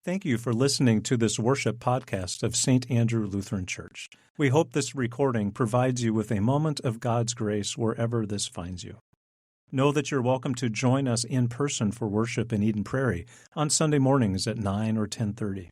Thank you for listening to this worship podcast of St. Andrew Lutheran Church. We hope this recording provides you with a moment of God's grace wherever this finds you. Know that you're welcome to join us in person for worship in Eden Prairie on Sunday mornings at 9 or 10:30.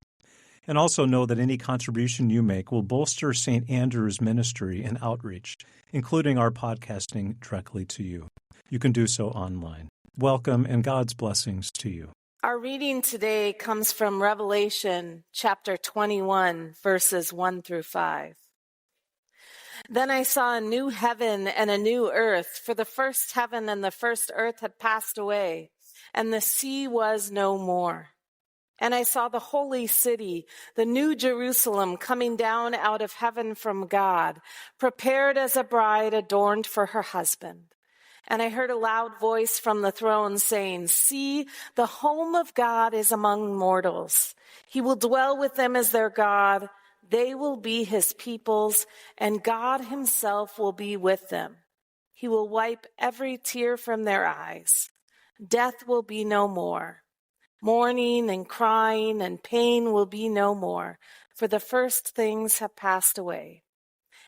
And also know that any contribution you make will bolster St. Andrew's ministry and outreach, including our podcasting directly to you. You can do so online. Welcome and God's blessings to you. Our reading today comes from Revelation chapter 21, verses 1 through 5. Then I saw a new heaven and a new earth, for the first heaven and the first earth had passed away, and the sea was no more. And I saw the holy city, the new Jerusalem, coming down out of heaven from God, prepared as a bride adorned for her husband. And I heard a loud voice from the throne saying, "See, the home of God is among mortals. He will dwell with them as their God. They will be his peoples, and God himself will be with them. He will wipe every tear from their eyes. Death will be no more. Mourning and crying and pain will be no more, for the first things have passed away."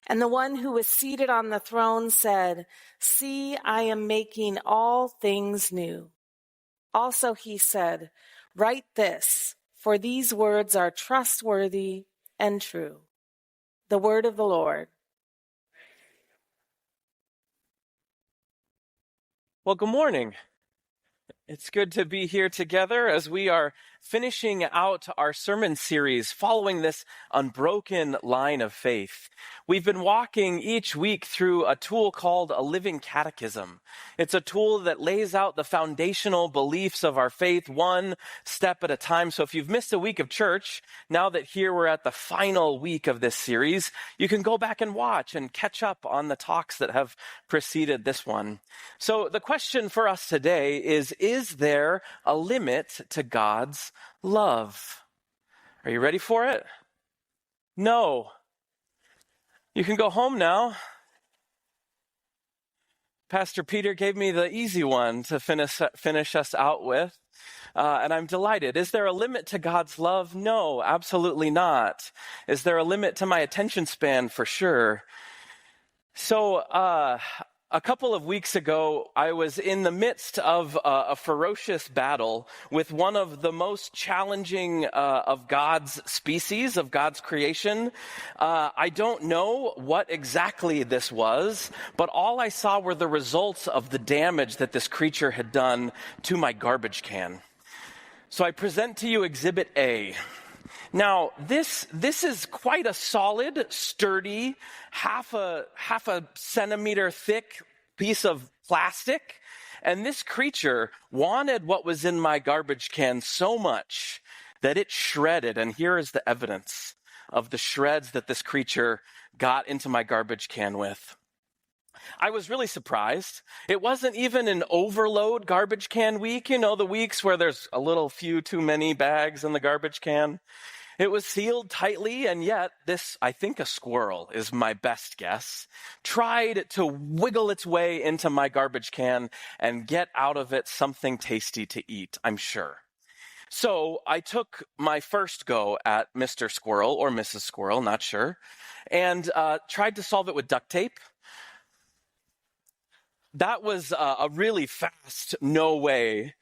And the one who was seated on the throne said, "See, I am making all things new." Also he said, "Write this, for these words are trustworthy and true." The word of the Lord. Well, good morning. It's good to be here together as we are finishing out our sermon series following this unbroken line of faith. We've been walking each week through a tool called a living catechism. It's a tool that lays out the foundational beliefs of our faith one step at a time. So if you've missed a week of church, now that here we're at the final week of this series, you can go back and watch and catch up on the talks that have preceded this one. So the question for us today is there a limit to God's love? Are you ready for it? No. You can go home now. Pastor Peter gave me the easy one to finish us out with, and I'm delighted. Is there a limit to God's love? No, absolutely not. Is there a limit to my attention span? For sure. So, a couple of weeks ago, I was in the midst of a ferocious battle with one of the most challenging of God's species, of God's creation. I don't know what exactly this was, but all I saw were the results of the damage that this creature had done to my garbage can. So I present to you Exhibit A. Now, this is quite a solid, sturdy, half a centimeter thick piece of plastic. And this creature wanted what was in my garbage can so much that it shredded. And here is the evidence of the shreds that this creature got into my garbage can with. I was really surprised. It wasn't even an overload garbage can week, the weeks where there's a little few too many bags in the garbage can. It was sealed tightly, and yet this, I think a squirrel is my best guess, tried to wiggle its way into my garbage can and get out of it something tasty to eat, I'm sure. So I took my first go at Mr. Squirrel, or Mrs. Squirrel, not sure, and tried to solve it with duct tape. That was a really fast no way.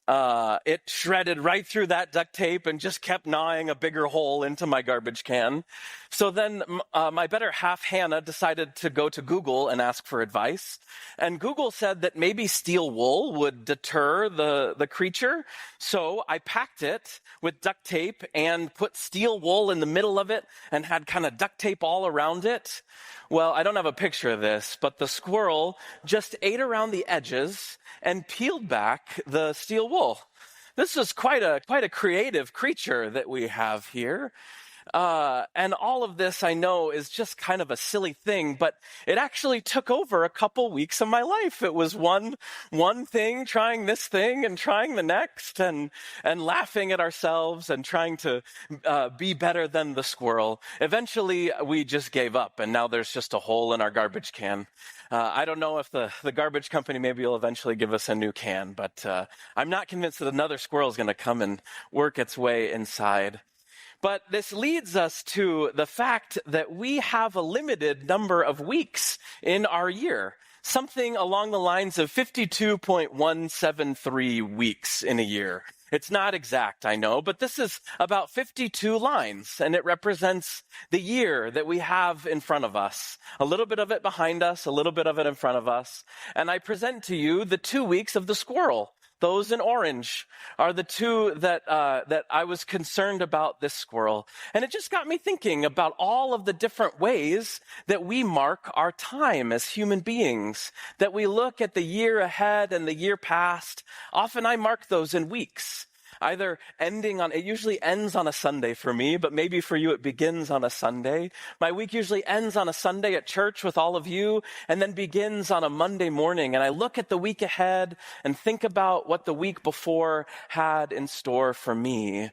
It shredded right through that duct tape and just kept gnawing a bigger hole into my garbage can. So then my better half, Hannah, decided to go to Google and ask for advice. And Google said that maybe steel wool would deter the creature. So I packed it with duct tape and put steel wool in the middle of it and had kind of duct tape all around it. Well, I don't have a picture of this, but the squirrel just ate around the edges and peeled back the steel wool. This is quite a creative creature that we have here. And all of this, I know, is just kind of a silly thing, but it actually took over a couple weeks of my life. It was one thing, trying this thing and trying the next, and laughing at ourselves and trying to be better than the squirrel. Eventually, we just gave up, and now there's just a hole in our garbage can. I don't know if the garbage company maybe will eventually give us a new can, but I'm not convinced that another squirrel is going to come and work its way inside. But this leads us to the fact that we have a limited number of weeks in our year, something along the lines of 52.173 weeks in a year. It's not exact, I know, but this is about 52 lines, and it represents the year that we have in front of us. A little bit of it behind us, a little bit of it in front of us. And I present to you the 2 weeks of the squirrel. Those in orange are the two that I was concerned about this squirrel. And it just got me thinking about all of the different ways that we mark our time as human beings, that we look at the year ahead and the year past. Often I mark those in weeks. Either it usually ends on a Sunday for me, but maybe for you it begins on a Sunday. My week usually ends on a Sunday at church with all of you and then begins on a Monday morning. And I look at the week ahead and think about what the week before had in store for me.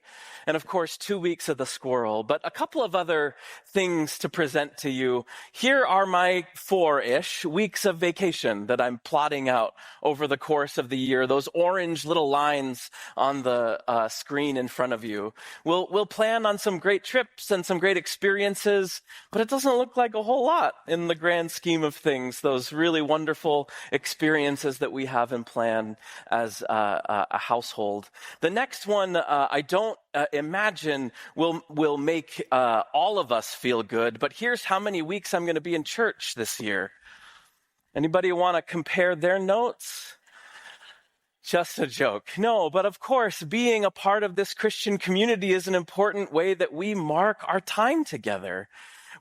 And of course, 2 weeks of the squirrel, but a couple of other things to present to you. Here are my 4-ish weeks of vacation that I'm plotting out over the course of the year. Those orange little lines on the screen in front of you. We'll plan on some great trips and some great experiences, but it doesn't look like a whole lot in the grand scheme of things, those really wonderful experiences that we have in plan as a household. The next one, I don't imagine will make all of us feel good, but here's how many weeks I'm going to be in church this year. Anybody want to compare their notes? Just a joke. No, but of course, being a part of this Christian community is an important way that we mark our time together.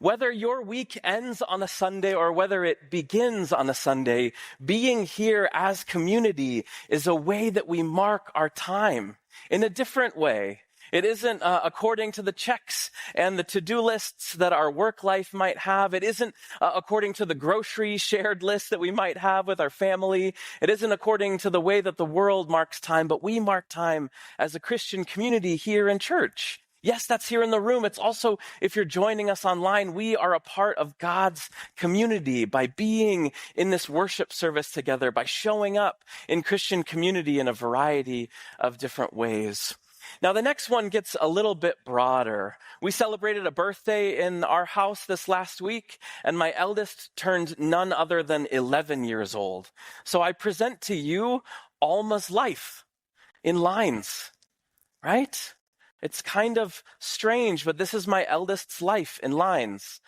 Whether your week ends on a Sunday or whether it begins on a Sunday, being here as community is a way that we mark our time in a different way. It isn't according to the checks and the to-do lists that our work life might have. It isn't according to the grocery shared list that we might have with our family. It isn't according to the way that the world marks time, but we mark time as a Christian community here in church. Yes, that's here in the room. It's also, if you're joining us online, we are a part of God's community by being in this worship service together, by showing up in Christian community in a variety of different ways. Now, the next one gets a little bit broader. We celebrated a birthday in our house this last week, and my eldest turned none other than 11 years old. So I present to you Alma's life in lines, right? It's kind of strange, but this is my eldest's life in lines.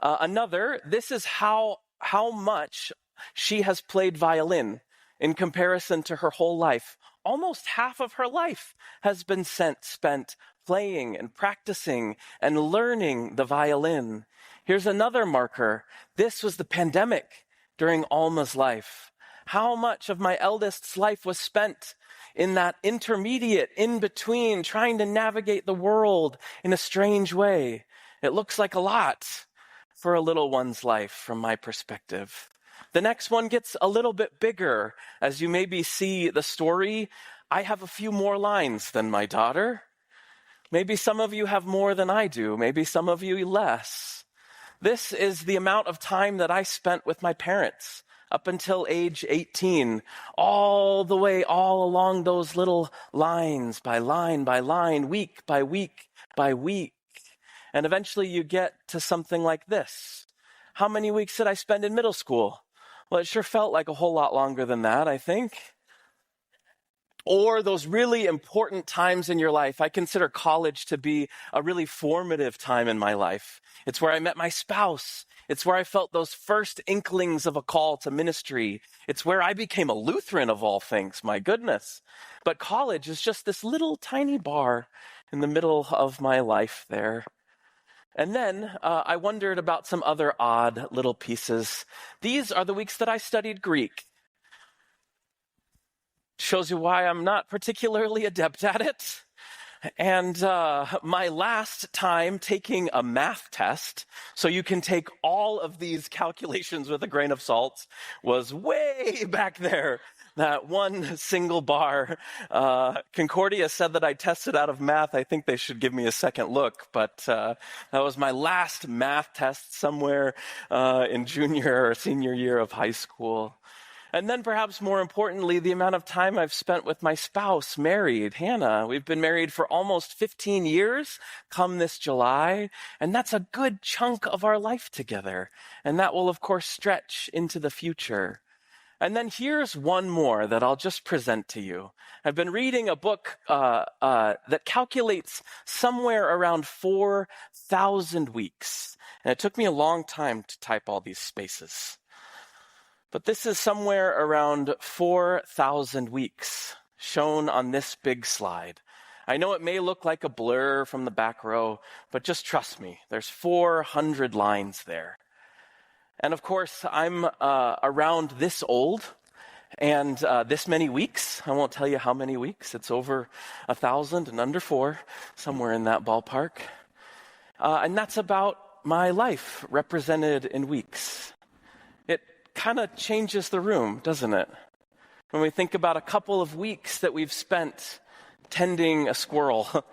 This is how much she has played violin in comparison to her whole life. Almost half of her life has been spent playing and practicing and learning the violin. Here's another marker. This was the pandemic during Alma's life. How much of my eldest's life was spent in that intermediate, in between, trying to navigate the world in a strange way? It looks like a lot for a little one's life from my perspective. The next one gets a little bit bigger. As you maybe see the story, I have a few more lines than my daughter. Maybe some of you have more than I do. Maybe some of you less. This is the amount of time that I spent with my parents up until age 18, all along those little lines, by line, week by week by week. And eventually you get to something like this. How many weeks did I spend in middle school? Well, it sure felt like a whole lot longer than that, I think. Or those really important times in your life. I consider college to be a really formative time in my life. It's where I met my spouse. It's where I felt those first inklings of a call to ministry. It's where I became a Lutheran of all things, my goodness. But college is just this little tiny bar in the middle of my life there. And then I wondered about some other odd little pieces. These are the weeks that I studied Greek. Shows you why I'm not particularly adept at it. And my last time taking a math test, so you can take all of these calculations with a grain of salt, was way back there. That one single bar. Concordia said that I tested out of math. I think they should give me a second look, but that was my last math test somewhere in junior or senior year of high school. And then perhaps more importantly, the amount of time I've spent with my spouse, married, Hannah. We've been married for almost 15 years come this July, and that's a good chunk of our life together. And that will, of course, stretch into the future. And then here's one more that I'll just present to you. I've been reading a book that calculates somewhere around 4,000 weeks. And it took me a long time to type all these spaces. But this is somewhere around 4,000 weeks shown on this big slide. I know it may look like a blur from the back row, but just trust me, there's 400 lines there. And of course, I'm around this old and this many weeks. I won't tell you how many weeks. It's over 1,000 and under 4, somewhere in that ballpark. And that's about my life represented in weeks. It kind of changes the room, doesn't it? When we think about a couple of weeks that we've spent tending a squirrel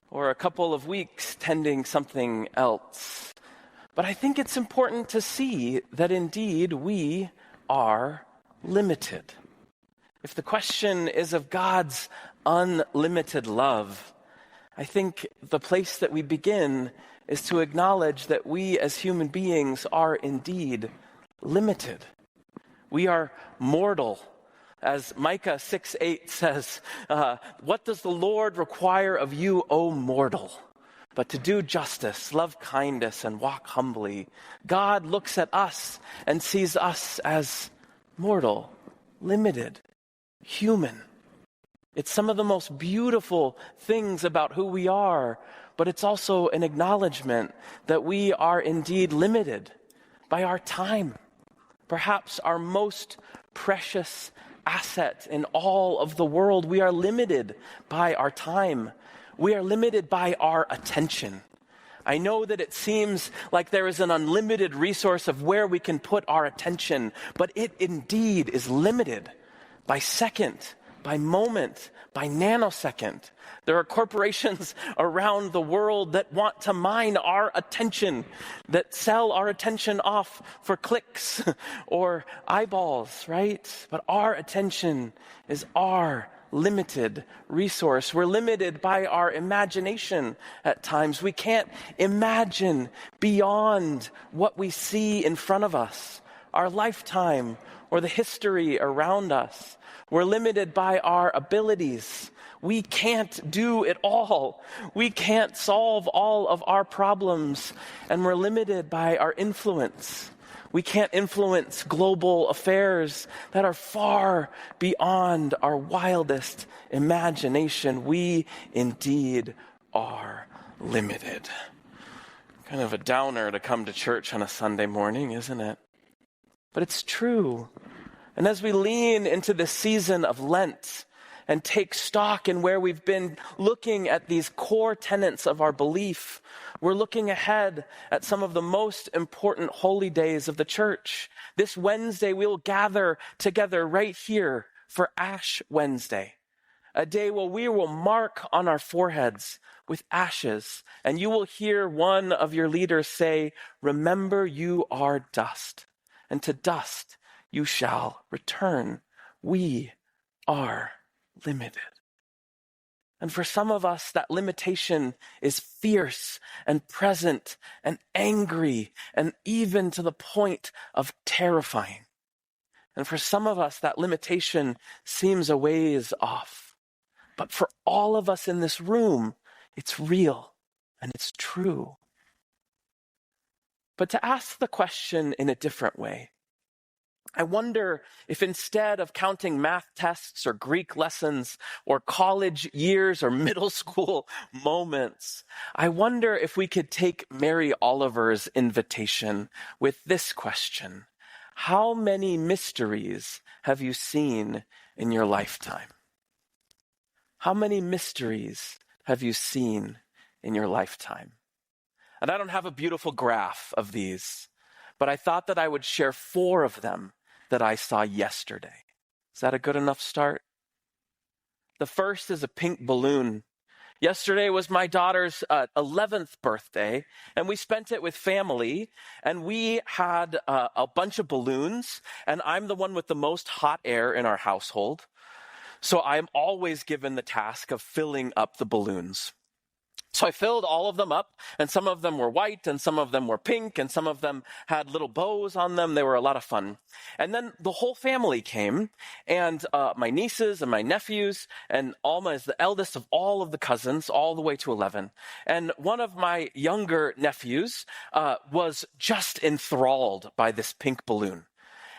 or a couple of weeks tending something else. But I think it's important to see that indeed we are limited. If the question is of God's unlimited love, I think the place that we begin is to acknowledge that we as human beings are indeed limited. We are mortal. As Micah 6:8 says, what does the Lord require of you, O mortal? But to do justice, love kindness, and walk humbly. God looks at us and sees us as mortal, limited, human. It's some of the most beautiful things about who we are, but it's also an acknowledgement that we are indeed limited by our time. Perhaps our most precious asset in all of the world. We are limited by our time. We are limited by our attention. I know that it seems like there is an unlimited resource of where we can put our attention, but it indeed is limited by second, by moment, by nanosecond. There are corporations around the world that want to mine our attention, that sell our attention off for clicks or eyeballs, right? But our attention is our limited resource. We're limited by our imagination at times. We can't imagine beyond what we see in front of us, our lifetime or the history around us. We're limited by our abilities. We can't do it all. We can't solve all of our problems, and we're limited by our influence. We can't influence global affairs that are far beyond our wildest imagination. We indeed are limited. Kind of a downer to come to church on a Sunday morning, isn't it? But it's true. And as we lean into this season of Lent and take stock in where we've been looking at these core tenets of our belief, we're looking ahead at some of the most important holy days of the church. This Wednesday, we will gather together right here for Ash Wednesday, a day where we will mark on our foreheads with ashes, and you will hear one of your leaders say, "Remember, you are dust, and to dust you shall return." We are limited. And for some of us, that limitation is fierce and present and angry and even to the point of terrifying. And for some of us, that limitation seems a ways off. But for all of us in this room, it's real and it's true. But to ask the question in a different way, I wonder if instead of counting math tests or Greek lessons or college years or middle school moments, I wonder if we could take Mary Oliver's invitation with this question: how many mysteries have you seen in your lifetime? How many mysteries have you seen in your lifetime? And I don't have a beautiful graph of these, but I thought that I would share 4 of them that I saw yesterday. Is that a good enough start? The first is a pink balloon. Yesterday was my daughter's 11th birthday, and we spent it with family, and we had a bunch of balloons, and I'm the one with the most hot air in our household. So I'm always given the task of filling up the balloons. So I filled all of them up, and some of them were white, and some of them were pink, and some of them had little bows on them. They were a lot of fun. And then the whole family came, and my nieces and my nephews, and Alma is the eldest of all of the cousins, all the way to 11. And one of my younger nephews was just enthralled by this pink balloon.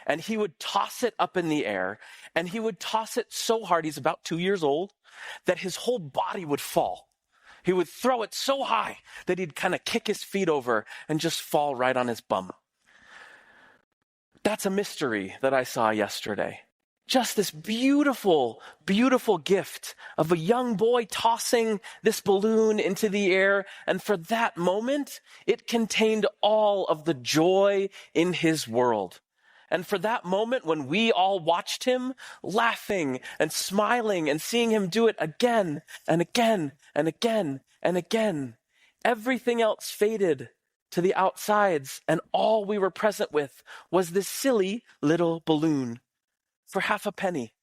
And he would toss it up in the air, and he would toss it so hard, he's about 2 years old, that his whole body would fall. He would throw it so high that he'd kind of kick his feet over and just fall right on his bum. That's a mystery that I saw yesterday. Just this beautiful, beautiful gift of a young boy tossing this balloon into the air. And for that moment, it contained all of the joy in his world. And for that moment, when we all watched him laughing and smiling and seeing him do it again and again and again and again, everything else faded to the outsides, and all we were present with was this silly little balloon for half a penny.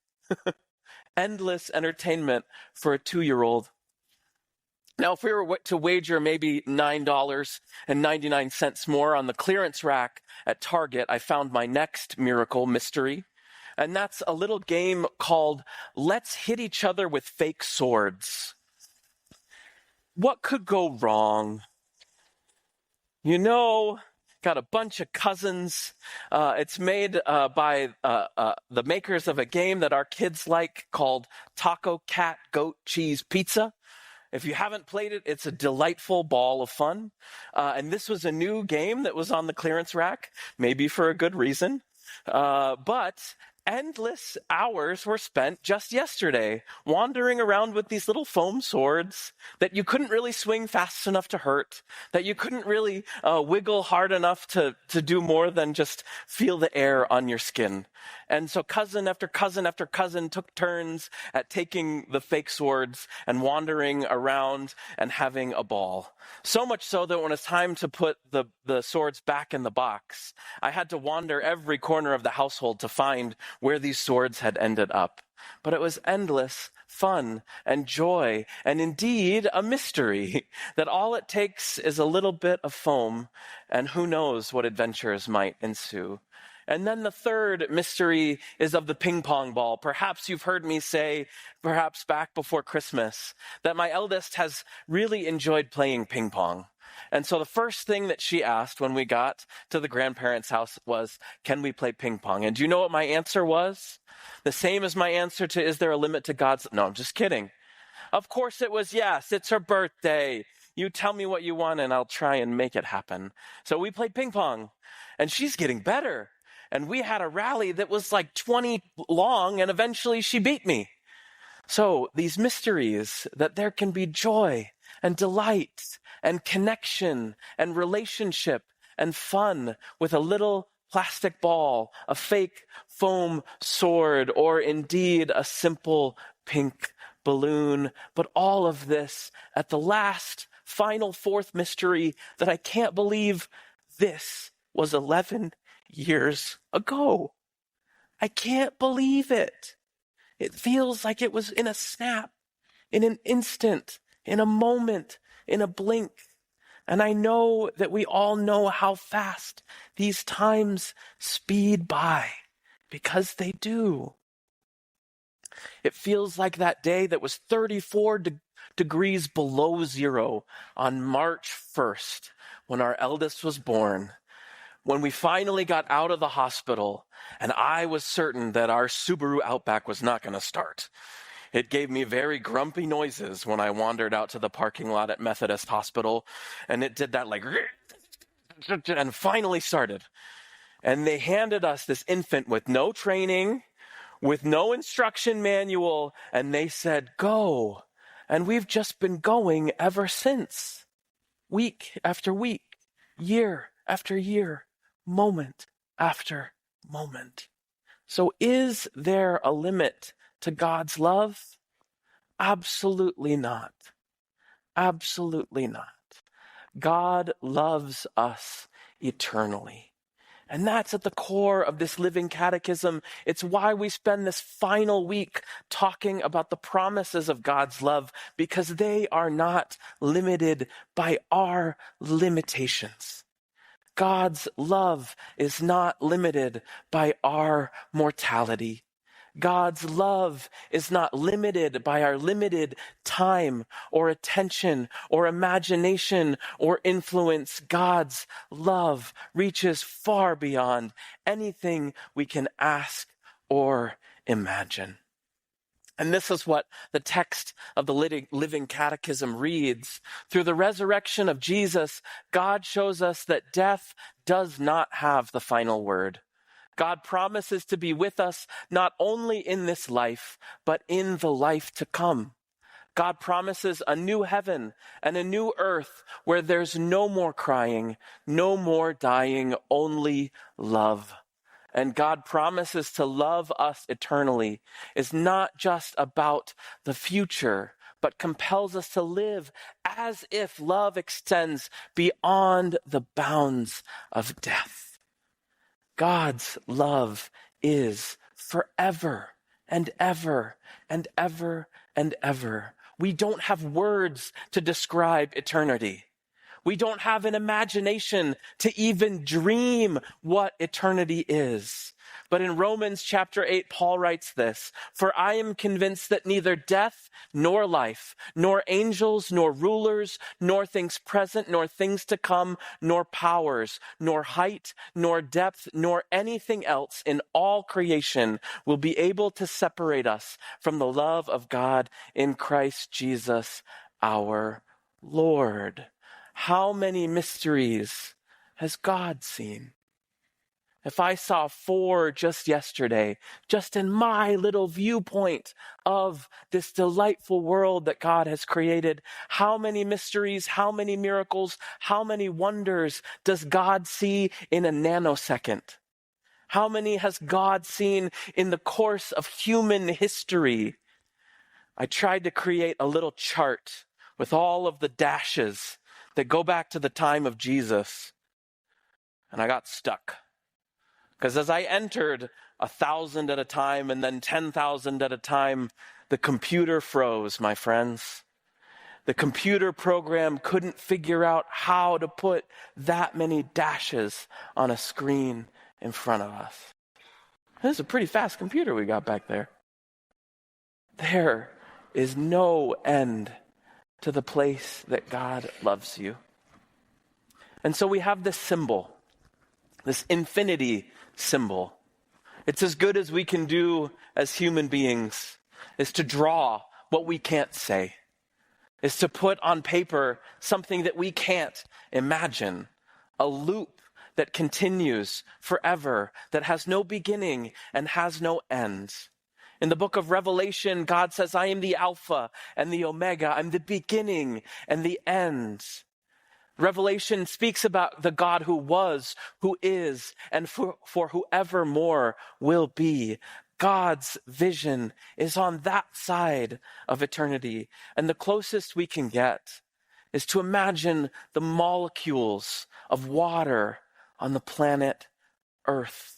Endless entertainment for a 2-year-old. Now, if we were to wager maybe $9.99 more on the clearance rack at Target, I found my next miracle mystery. And that's a little game called Let's Hit Each Other with Fake Swords. What could go wrong? Got a bunch of cousins. It's made by the makers of a game that our kids like called Taco Cat Goat Cheese Pizza. If you haven't played it, it's a delightful ball of fun. And this was a new game that was on the clearance rack, maybe for a good reason. But endless hours were spent just yesterday wandering around with these little foam swords that you couldn't really swing fast enough to hurt, that you couldn't really wiggle hard enough to do more than just feel the air on your skin. And so cousin after cousin after cousin took turns at taking the fake swords and wandering around and having a ball. So much so that when it's time to put the swords back in the box, I had to wander every corner of the household to find where these swords had ended up. But it was endless fun and joy, and indeed a mystery that all it takes is a little bit of foam, and who knows what adventures might ensue. And then the third mystery is of the ping pong ball. Perhaps you've heard me say, perhaps back before Christmas, that my eldest has really enjoyed playing ping pong. And so the first thing that she asked when we got to the grandparents' house was, can we play ping pong? And do you know what my answer was? The same as my answer to, is there a limit to God's? No, I'm just kidding. Of course it was yes. It's her birthday. You tell me what you want and I'll try and make it happen. So we played ping pong, and she's getting better. And we had a rally that was like 20 long, and eventually she beat me. So these mysteries, that there can be joy and delight and connection and relationship and fun with a little plastic ball, a fake foam sword, or indeed a simple pink balloon. But all of this at the last, final, fourth mystery that I can't believe this was 11 years ago. I can't believe it. It feels like it was in a snap, in an instant, in a moment, in a blink. And I know that we all know how fast these times speed by, because they do. It feels like that day that was 34 degrees below zero on March 1st, when our eldest was born. When we finally got out of the hospital, and I was certain that our Subaru Outback was not going to start. It gave me very grumpy noises when I wandered out to the parking lot at Methodist Hospital, and it did that like, and finally started. And they handed us this infant with no training, with no instruction manual, and they said, go. And we've just been going ever since, week after week, year after year, moment after moment. So is there a limit to God's love? Absolutely not. Absolutely not. God loves us eternally. And that's at the core of this living catechism. It's why we spend this final week talking about the promises of God's love, because they are not limited by our limitations. God's love is not limited by our mortality. God's love is not limited by our limited time or attention or imagination or influence. God's love reaches far beyond anything we can ask or imagine. And this is what the text of the Living Catechism reads. Through the resurrection of Jesus, God shows us that death does not have the final word. God promises to be with us not only in this life, but in the life to come. God promises a new heaven and a new earth where there's no more crying, no more dying, only love. And God promises to love us eternally is not just about the future, but compels us to live as if love extends beyond the bounds of death. God's love is forever and ever and ever and ever. We don't have words to describe eternity. We don't have an imagination to even dream what eternity is. But in Romans chapter 8, Paul writes this, "For I am convinced that neither death nor life, nor angels, nor rulers, nor things present, nor things to come, nor powers, nor height, nor depth, nor anything else in all creation will be able to separate us from the love of God in Christ Jesus our Lord." How many mysteries has God seen? If I saw 4 just yesterday, just in my little viewpoint of this delightful world that God has created, how many mysteries, how many miracles, how many wonders does God see in a nanosecond? How many has God seen in the course of human history? I tried to create a little chart with all of the dashes that go back to the time of Jesus, and I got stuck. Because as I entered 1,000 at a time and then 10,000 at a time, the computer froze, my friends. The computer program couldn't figure out how to put that many dashes on a screen in front of us. This is a pretty fast computer we got back there. There is no end to the place that God loves you. And so we have this symbol, this infinity symbol. It's as good as we can do as human beings, is to draw what we can't say, is to put on paper something that we can't imagine, a loop that continues forever, that has no beginning and has no end. In the book of Revelation, God says, "I am the Alpha and the Omega. I'm the beginning and the end." Revelation speaks about the God who was, who is, and for whoever more will be. God's vision is on that side of eternity. And the closest we can get is to imagine the molecules of water on the planet Earth.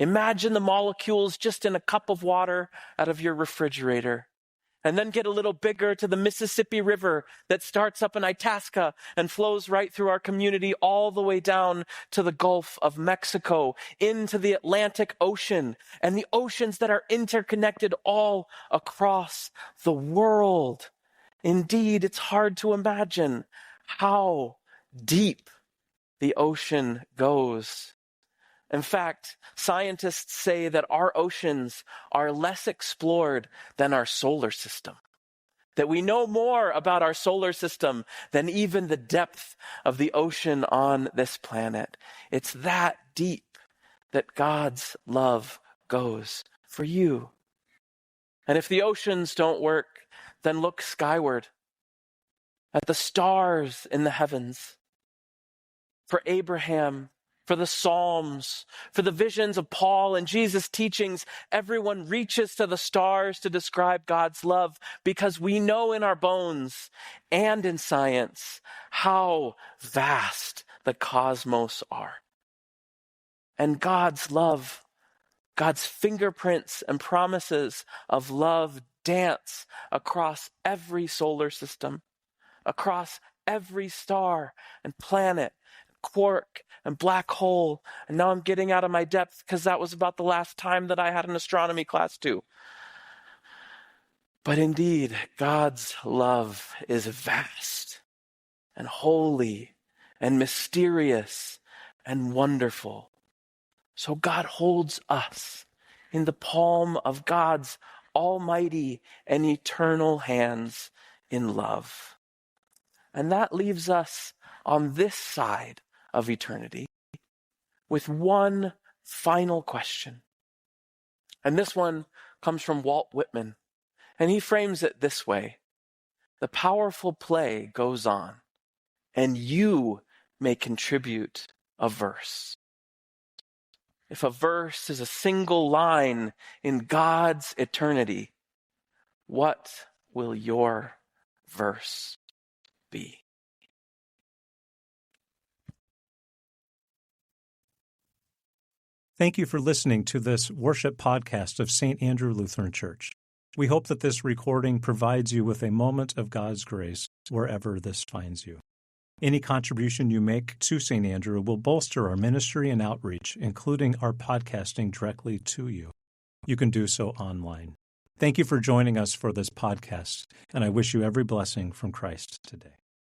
Imagine the molecules just in a cup of water out of your refrigerator. And then get a little bigger to the Mississippi River that starts up in Itasca and flows right through our community all the way down to the Gulf of Mexico, into the Atlantic Ocean, and the oceans that are interconnected all across the world. Indeed, it's hard to imagine how deep the ocean goes. In fact, scientists say that our oceans are less explored than our solar system, that we know more about our solar system than even the depth of the ocean on this planet. It's that deep that God's love goes for you. And if the oceans don't work, then look skyward at the stars in the heavens. For Abraham, for the Psalms, for the visions of Paul and Jesus' teachings, everyone reaches to the stars to describe God's love, because we know in our bones and in science how vast the cosmos are. And God's love, God's fingerprints and promises of love dance across every solar system, across every star and planet, quark and black hole. And now I'm getting out of my depth because that was about the last time that I had an astronomy class too. But indeed, God's love is vast and holy and mysterious and wonderful. So God holds us in the palm of God's almighty and eternal hands in love. And that leaves us on this side of eternity with one final question. And this one comes from Walt Whitman. And he frames it this way: the powerful play goes on, and you may contribute a verse. If a verse is a single line in God's eternity, what will your verse be? Thank you for listening to this worship podcast of St. Andrew Lutheran Church. We hope that this recording provides you with a moment of God's grace wherever this finds you. Any contribution you make to St. Andrew will bolster our ministry and outreach, including our podcasting directly to you. You can do so online. Thank you for joining us for this podcast, and I wish you every blessing from Christ today.